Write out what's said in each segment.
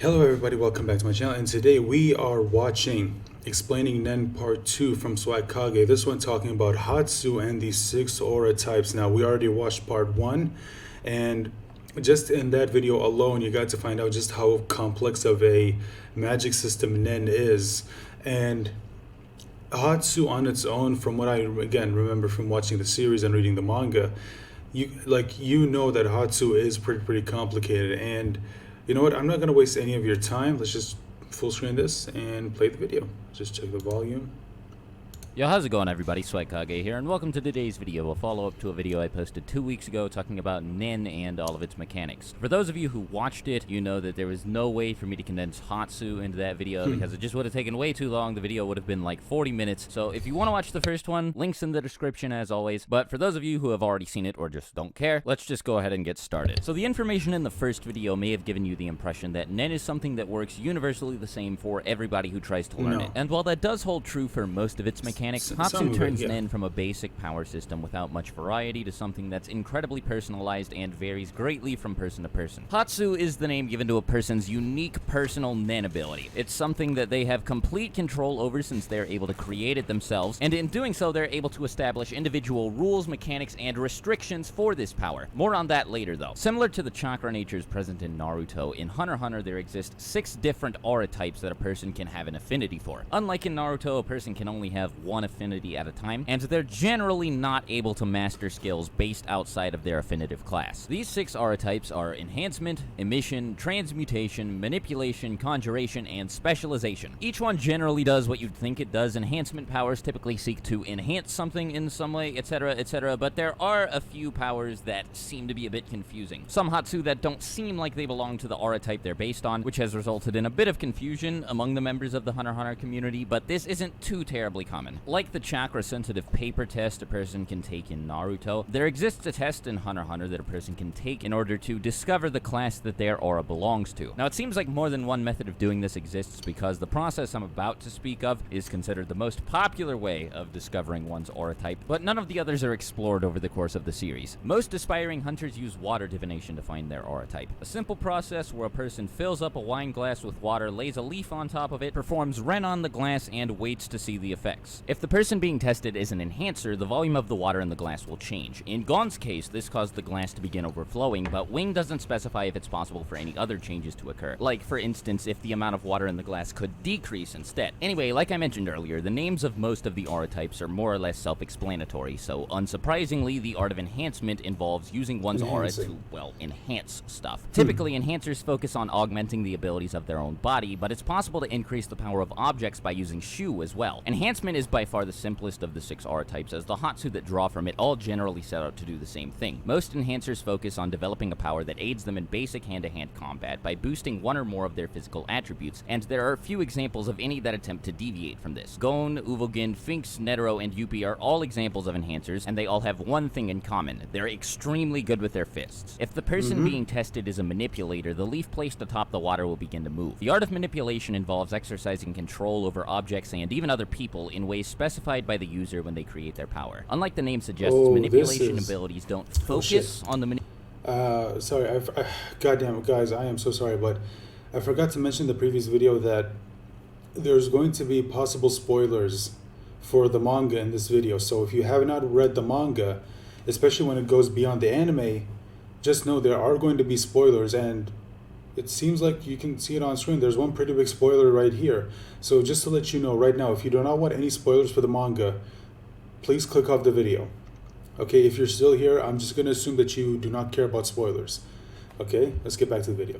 Hello everybody, welcome back to my channel, and today we are watching Explaining Nen Part 2 from Swagkage. This one talking about Hatsu and the 6 aura types. Now, we already watched Part 1, and just in that video alone, you got to find out just how complex of a magic system Nen is. And Hatsu on its own, from what I, again, remember from watching the series and reading the manga, you know that Hatsu is pretty complicated. And you know what? I'm not going to waste any of your time. Let's just full screen this and play the video. Just check the volume. Yo, how's it going, everybody? Swagkage here, and welcome to today's video, a follow-up to a video I posted 2 weeks ago talking about Nen and all of its mechanics. For those of you who watched it, you know that there was no way for me to condense Hatsu into that video because it just would have taken way too long. The video would have been like 40 minutes. So if you want to watch the first one, links in the description as always. But for those of you who have already seen it or just don't care, let's just go ahead and get started. So the information in the first video may have given you the impression that Nen is something that works universally the same for everybody who tries to learn it. And while that does hold true for most of its mechanics, Hatsu turns Nen from a basic power system without much variety to something that's incredibly personalized and varies greatly from person to person. Hatsu is the name given to a person's unique personal Nen ability. It's something that they have complete control over since they're able to create it themselves, and in doing so, they're able to establish individual rules, mechanics, and restrictions for this power. More on that later, though. Similar to the chakra natures present in Naruto, in Hunter x Hunter there exist 6 different aura types that a person can have an affinity for. Unlike in Naruto, a person can only have one affinity at a time, and they're generally not able to master skills based outside of their affinitive class. These 6 aura types are Enhancement, Emission, Transmutation, Manipulation, Conjuration, and Specialization. Each one generally does what you'd think it does. Enhancement powers typically seek to enhance something in some way, etc., but there are a few powers that seem to be a bit confusing. Some Hatsu that don't seem like they belong to the aura type they're based on, which has resulted in a bit of confusion among the members of the Hunter x Hunter community, but this isn't too terribly common. Like the chakra-sensitive paper test a person can take in Naruto, there exists a test in Hunter x Hunter that a person can take in order to discover the class that their aura belongs to. Now, it seems like more than one method of doing this exists because the process I'm about to speak of is considered the most popular way of discovering one's aura type, but none of the others are explored over the course of the series. Most aspiring hunters use water divination to find their aura type. A simple process where a person fills up a wine glass with water, lays a leaf on top of it, performs Ren on the glass, and waits to see the effects. If the person being tested is an enhancer, the volume of the water in the glass will change. In Gon's case, this caused the glass to begin overflowing, but Wing doesn't specify if it's possible for any other changes to occur. Like, for instance, if the amount of water in the glass could decrease instead. Anyway, like I mentioned earlier, the names of most of the aura types are more or less self-explanatory, so unsurprisingly, the art of enhancement involves using one's aura to, well, enhance stuff. Typically, enhancers focus on augmenting the abilities of their own body, but it's possible to increase the power of objects by using Shu as well. Enhancement is by far the simplest of the 6 aura types, as the Hatsu that draw from it all generally set out to do the same thing. Most enhancers focus on developing a power that aids them in basic hand-to-hand combat by boosting one or more of their physical attributes, and there are few examples of any that attempt to deviate from this. Gon, Uvogin, Finks, Netero, and Yuppie are all examples of enhancers, and they all have one thing in common: they're extremely good with their fists. If the person being tested is a manipulator, the leaf placed atop the water will begin to move. The art of manipulation involves exercising control over objects and even other people in ways specified by the user when they create their power. Unlike the name suggests, manipulation abilities don't focus on the sorry, goddamn guys, I am so sorry, but I forgot to mention in the previous video that there's going to be possible spoilers for the manga in this video. So if you have not read the manga, especially when it goes beyond the anime, just know there are going to be spoilers, and it seems like you can see it on screen. There's one pretty big spoiler right here. So just to let you know right now, if you do not want any spoilers for the manga, please click off the video. Okay, if you're still here, I'm just going to assume that you do not care about spoilers. Okay, let's get back to the video.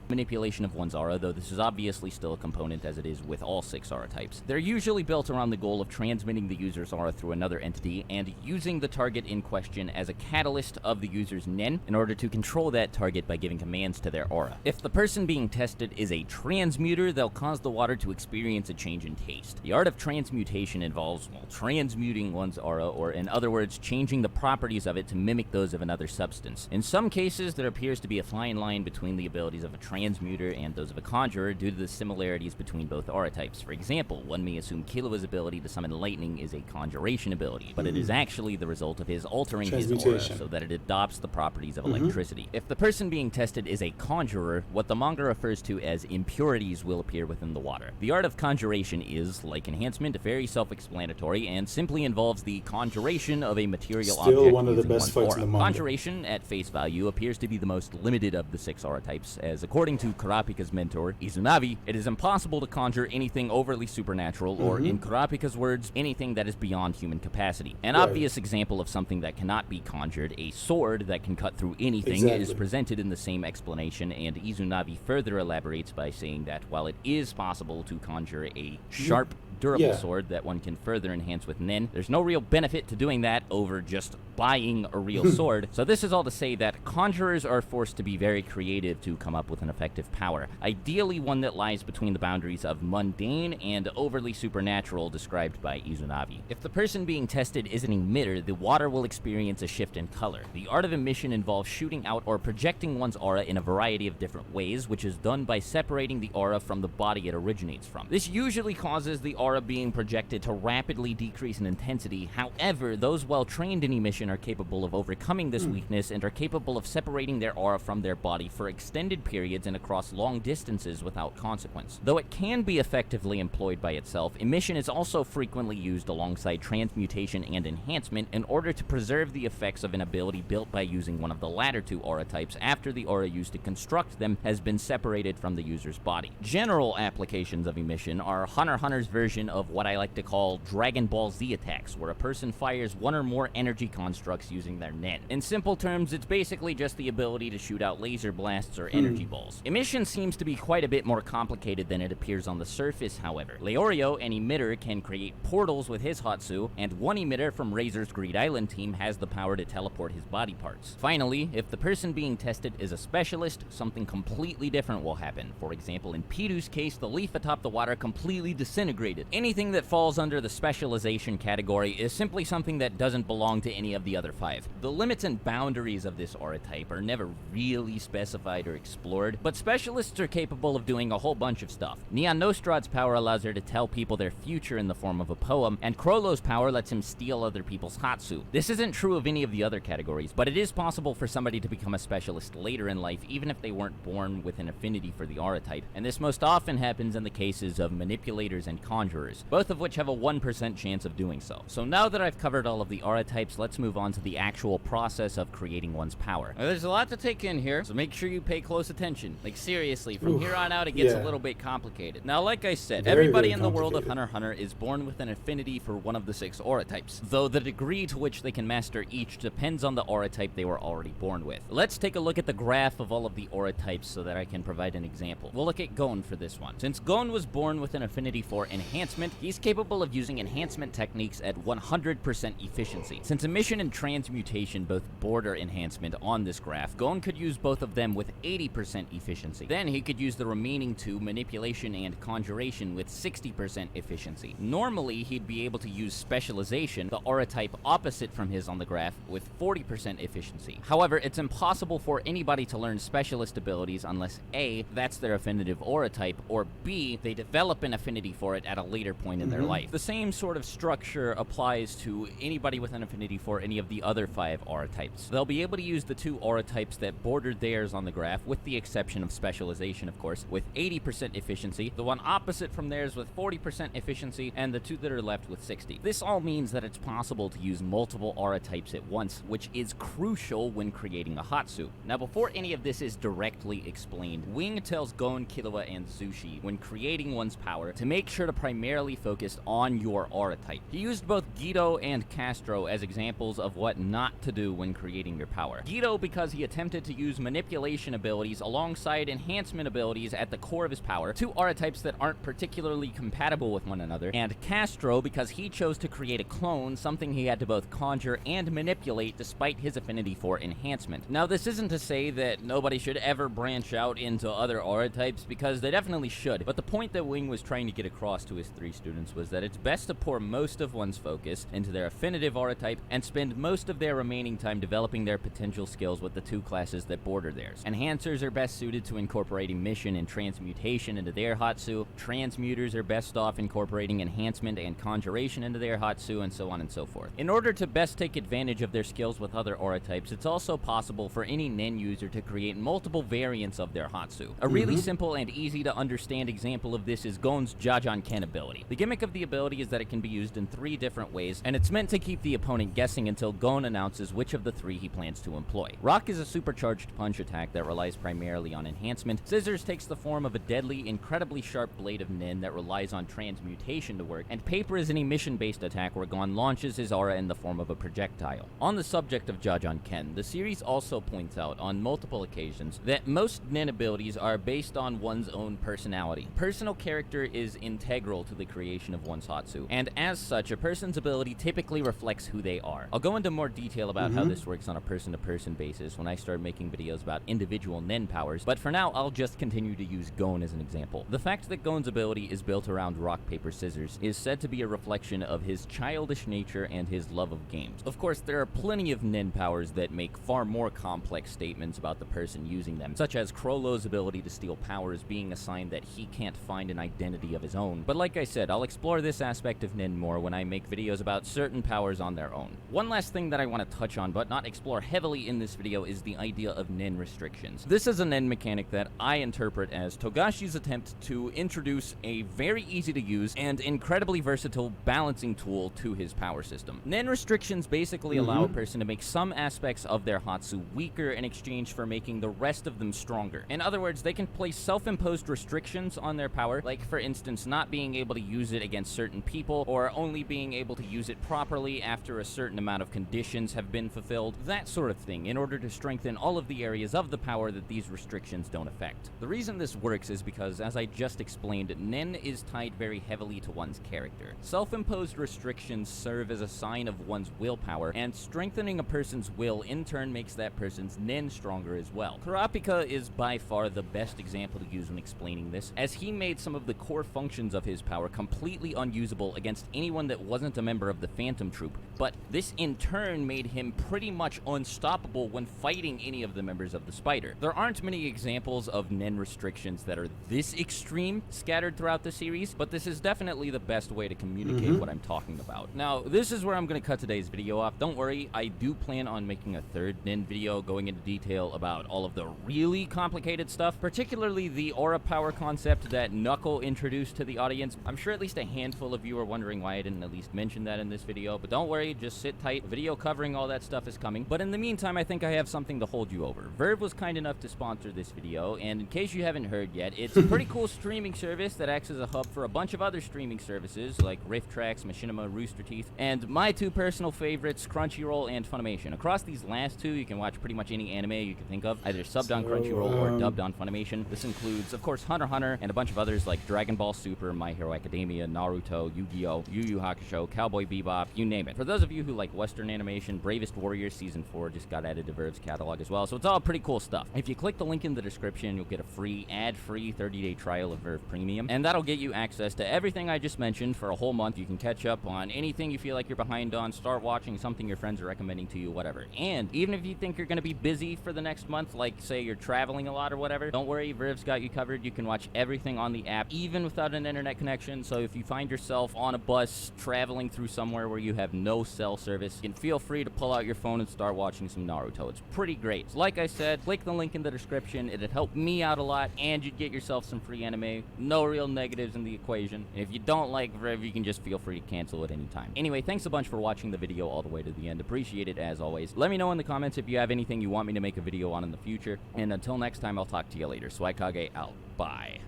Manipulation of one's aura, though this is obviously still a component as it is with all 6 aura types. They're usually built around the goal of transmitting the user's aura through another entity and using the target in question as a catalyst of the user's Nen in order to control that target by giving commands to their aura. If the person being tested is a transmuter, they'll cause the water to experience a change in taste. The art of transmutation involves, well, transmuting one's aura, or in other words, changing the properties of it to mimic those of another substance. In some cases, there appears to be a fine line between the abilities of a transmuter and those of a conjurer due to the similarities between both aura types. For example, one may assume Killua's ability to summon lightning is a conjuration ability, but it is actually the result of his altering his aura so that it adopts the properties of electricity. If the person being tested is a conjurer, what the manga refers to as impurities will appear within the water. The art of conjuration is, like enhancement, very self-explanatory and simply involves the conjuration of a material object. Still one of the best fights in the manga. Conjuration, at face value, appears to be the most limited of the 6 aura types, as according to Kurapika's mentor, Izunavi, it is impossible to conjure anything overly supernatural, or in Kurapika's words, anything that is beyond human capacity. An obvious example of something that cannot be conjured, a sword that can cut through anything, is presented in the same explanation, and Izunavi further elaborates by saying that while it is possible to conjure a sharp, durable sword that one can further enhance with Nen, there's no real benefit to doing that over just buying a real sword. So this is all to say that conjurers are forced to be very creative to come up with an effective power, ideally one that lies between the boundaries of mundane and overly supernatural described by Izunavi. If the person being tested is an emitter, the water will experience a shift in color. The art of emission involves shooting out or projecting one's aura in a variety of different ways, which is done by separating the aura from the body it originates from. This usually causes the aura being projected to rapidly decrease in intensity. However, those well trained in emission are capable of overcoming this weakness and are capable of separating their aura from their body for extended periods and across long distances without consequence. Though it can be effectively employed by itself, emission is also frequently used alongside transmutation and enhancement in order to preserve the effects of an ability built by using one of the latter 2 aura types after the aura used to construct them has been separated from the user's body. General applications of emission are Hunter x Hunter's version of what I like to call Dragon Ball Z attacks, where a person fires one or more energy constructs using their Nen. In simple terms, it's basically just the ability to shoot out laser blasts or energy balls. Emission seems to be quite a bit more complicated than it appears on the surface, however. Leorio, an emitter, can create portals with his Hatsu, and one emitter from Razor's Greed Island team has the power to teleport his body parts. Finally, if the person being tested is a specialist, something completely different will happen. For example, in Piru's case, the leaf atop the water completely disintegrated. Anything that falls under the specialization category is simply something that doesn't belong to any of the other 5. The limits and boundaries of this aura type are never really specified or explored, but specialists are capable of doing a whole bunch of stuff. Neon Nostrad's power allows her to tell people their future in the form of a poem, and Krollo's power lets him steal other people's Hatsu. This isn't true of any of the other categories, but it is possible for somebody to become a specialist later in life, even if they weren't born with an affinity for the aura type, and this most often happens in the cases of manipulators and conjurers, both of which have a 1% chance of doing so. So now that I've covered all of the aura types, let's move on to the actual process of creating one's power. Now, there's a lot to take in here, so make sure you pay close attention. Like, seriously, from here on out, it gets a little bit complicated. Now, like I said, everybody in the world of Hunter x Hunter is born with an affinity for one of the 6 aura types, though the degree to which they can master each depends on the aura type they were already born with. Let's take a look at the graph of all of the aura types so that I can provide an example. We'll look at Gon for this one. Since Gon was born with an affinity for enhancement, he's capable of using enhancement techniques at 100% efficiency. Since emission and transmutation both border enhancement on this graph, Gon could use both of them with 80% efficiency. Then he could use the remaining 2, manipulation and conjuration, with 60% efficiency. Normally, he'd be able to use specialization, the aura type opposite from his on the graph, with 40% efficiency. However, it's impossible for anybody to learn specialist abilities unless A, that's their affinitive aura type, or B, they develop an affinity for it at a later point in their life. The same sort of structure applies to anybody with an affinity for any of the other 5 aura types. They'll be able to use the 2 aura types that bordered theirs on the graph, with the exception of specialization, of course, with 80% efficiency, the one opposite from theirs with 40% efficiency, and the 2 that are left with 60. This all means that it's possible to use multiple aura types at once, which is crucial when creating a Hatsu. Now, before any of this is directly explained, Wing tells Gon, Killua, and Zushi, when creating one's power, to make sure to primarily focus on your aura type. He used both Guido and Castro as examples of what not to do when creating your power. Guido because he attempted to use manipulation abilities alongside enhancement abilities at the core of his power, 2 aura types that aren't particularly compatible with one another, and Castro because he chose to create a clone, something he had to both conjure and manipulate despite his affinity for enhancement. Now, this isn't to say that nobody should ever branch out into other aura types, because they definitely should, but the point that Wing was trying to get across to his his 3 students was that it's best to pour most of one's focus into their affinitive aura type and spend most of their remaining time developing their potential skills with the 2 classes that border theirs. Enhancers are best suited to incorporate emission and transmutation into their Hatsu. Transmuters are best off incorporating enhancement and conjuration into their Hatsu, and so on and so forth. In order to best take advantage of their skills with other aura types, it's also possible for any Nen user to create multiple variants of their Hatsu. A really simple and easy to understand example of this is Gon's Jajanken ability. The gimmick of the ability is that it can be used in 3 different ways, and it's meant to keep the opponent guessing until Gon announces which of the 3 he plans to employ. Rock is a supercharged punch attack that relies primarily on enhancement. Scissors takes the form of a deadly, incredibly sharp blade of Nen that relies on transmutation to work, and Paper is an emission-based attack where Gon launches his aura in the form of a projectile. On the subject of Jajanken, the series also points out on multiple occasions that most Nen abilities are based on one's own personality. Personal character is integral to the creation of one's Hatsu, and as such, a person's ability typically reflects who they are. I'll go into more detail about how this works on a person-to-person basis when I start making videos about individual Nen powers, but for now, I'll just continue to use Gon as an example. The fact that Gon's ability is built around rock, paper, scissors is said to be a reflection of his childish nature and his love of games. Of course, there are plenty of Nen powers that make far more complex statements about the person using them, such as Krollo's ability to steal powers being a sign that he can't find an identity of his own. But like I said, I'll explore this aspect of Nen more when I make videos about certain powers on their own. One last thing that I want to touch on, but not explore heavily in this video, is the idea of Nen restrictions. This is a Nen mechanic that I interpret as Togashi's attempt to introduce a very easy to use and incredibly versatile balancing tool to his power system. Nen restrictions basically allow a person to make some aspects of their Hatsu weaker in exchange for making the rest of them stronger. In other words, they can place self-imposed restrictions on their power, like for instance not being able to use it against certain people, or only being able to use it properly after a certain amount of conditions have been fulfilled, that sort of thing, in order to strengthen all of the areas of the power that these restrictions don't affect. The reason this works is because, as I just explained, Nen is tied very heavily to one's character. Self-imposed restrictions serve as a sign of one's willpower, and strengthening a person's will in turn makes that person's Nen stronger as well. Kurapika is by far the best example to use when explaining this, as he made some of the core functions of his power completely unusable against anyone that wasn't a member of the Phantom Troop, but this in turn made him pretty much unstoppable when fighting any of the members of the Spider. There aren't many examples of Nen restrictions that are this extreme scattered throughout the series, but this is definitely the best way to communicate what I'm talking about. Now, this is where I'm going to cut today's video off. Don't worry, I do plan on making a third Nen video going into detail about all of the really complicated stuff, particularly the aura power concept that Knuckle introduced to the audience. I'm sure at least a handful of you are wondering why I didn't at least mention that in this video, but don't worry, just sit tight. A video covering all that stuff is coming. But in the meantime, I think I have something to hold you over. Verve was kind enough to sponsor this video, and in case you haven't heard yet, it's a pretty cool streaming service that acts as a hub for a bunch of other streaming services like RiffTrax, Machinima, Rooster Teeth, and my 2 personal favorites, Crunchyroll and Funimation. Across these last 2, you can watch pretty much any anime you can think of, either subbed on Crunchyroll or dubbed on Funimation. This includes, of course, Hunter x Hunter and a bunch of others like Dragon Ball Super, My Hero Academia, Naruto, Yu-Gi-Oh!, Yu Yu Hakusho, Cowboy Bebop, you name it. For those of you who like Western animation, Bravest Warrior Season 4 just got added to Verve's catalog as well, so it's all pretty cool stuff. If you click the link in the description, you'll get a free, ad-free 30-day trial of Verve Premium, and that'll get you access to everything I just mentioned for a whole month. You can catch up on anything you feel like you're behind on, start watching something your friends are recommending to you, whatever. And even if you think you're going to be busy for the next month, like say you're traveling a lot or whatever, don't worry, Verve's got you covered. You can watch everything on the app, even without an internet connection. So if you find yourself on a bus traveling through somewhere where you have no cell service, you can feel free to pull out your phone and start watching some Naruto. It's pretty great. So like I said, click the link in the description. It'd help me out a lot, and you'd get yourself some free anime. No real negatives in the equation. And if you don't like Verve, you can just feel free to cancel at any time. Anyway, thanks a bunch for watching the video all the way to the end. Appreciate it as always. Let me know in the comments if you have anything you want me to make a video on in the future. And until next time, I'll talk to you later. Swagkage out. Bye.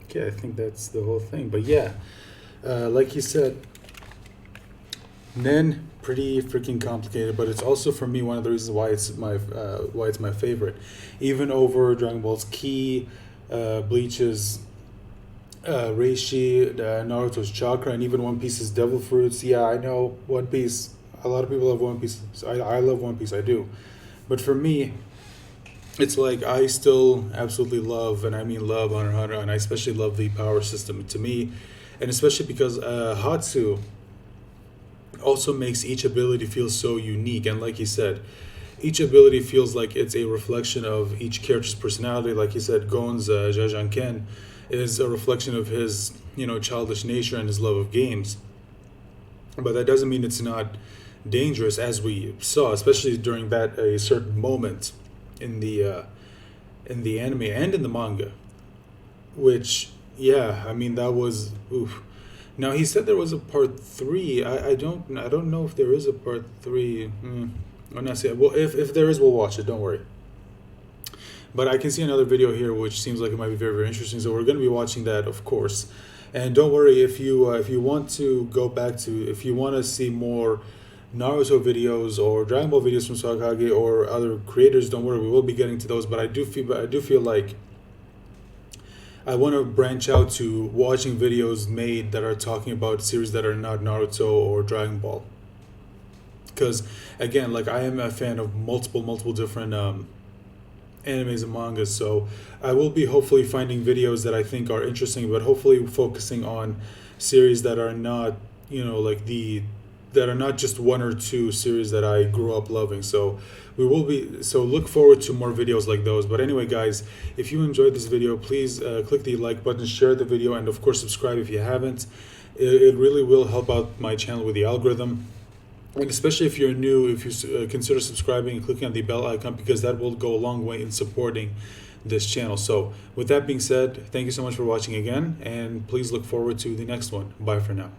Okay, I think that's the whole thing. But yeah, like you said, Nen, pretty freaking complicated, but it's also for me one of the reasons why it's my favorite, even over Dragon Ball's Ki, Bleach's Reishi, Naruto's Chakra, and even One Piece's Devil Fruits. Yeah, I know One Piece. A lot of people love One Piece. So I love One Piece. I do, but for me, it's like I still absolutely love, and I mean love, Hunter x Hunter, and I especially love the power system. To me, and especially because Hatsu also makes each ability feel so unique. And like he said, each ability feels like it's a reflection of each character's personality. Like he said, Gon's Jajanken is a reflection of his, childish nature and his love of games. But that doesn't mean it's not dangerous, as we saw, especially during that a certain moment in the anime and in the manga. Which, yeah, I mean that was oof. Now he said there was a part three. I don't know if there is a part three. I'm not saying. Well, if there is, we'll watch it. Don't worry. But I can see another video here, which seems like it might be very, very interesting. So we're going to be watching that, of course. And don't worry if you want to go back to, if you want to see more Naruto videos or Dragon Ball videos from Swagkage or other creators, don't worry, we will be getting to those. But I do feel like I want to branch out to watching videos made that are talking about series that are not Naruto or Dragon Ball. Because again, like I am a fan of multiple different animes and mangas, so I will be hopefully finding videos that I think are interesting, but hopefully focusing on series that are not, that are not just one or two series that I grew up loving. So look forward to more videos like those. But anyway, guys, if you enjoyed this video, please click the like button, share the video, and of course subscribe if you haven't. It really will help out my channel with the algorithm. And especially if you're new, if you consider subscribing and clicking on the bell icon, because that will go a long way in supporting this channel. So with that being said, thank you so much for watching again, and please look forward to the next one. Bye for now.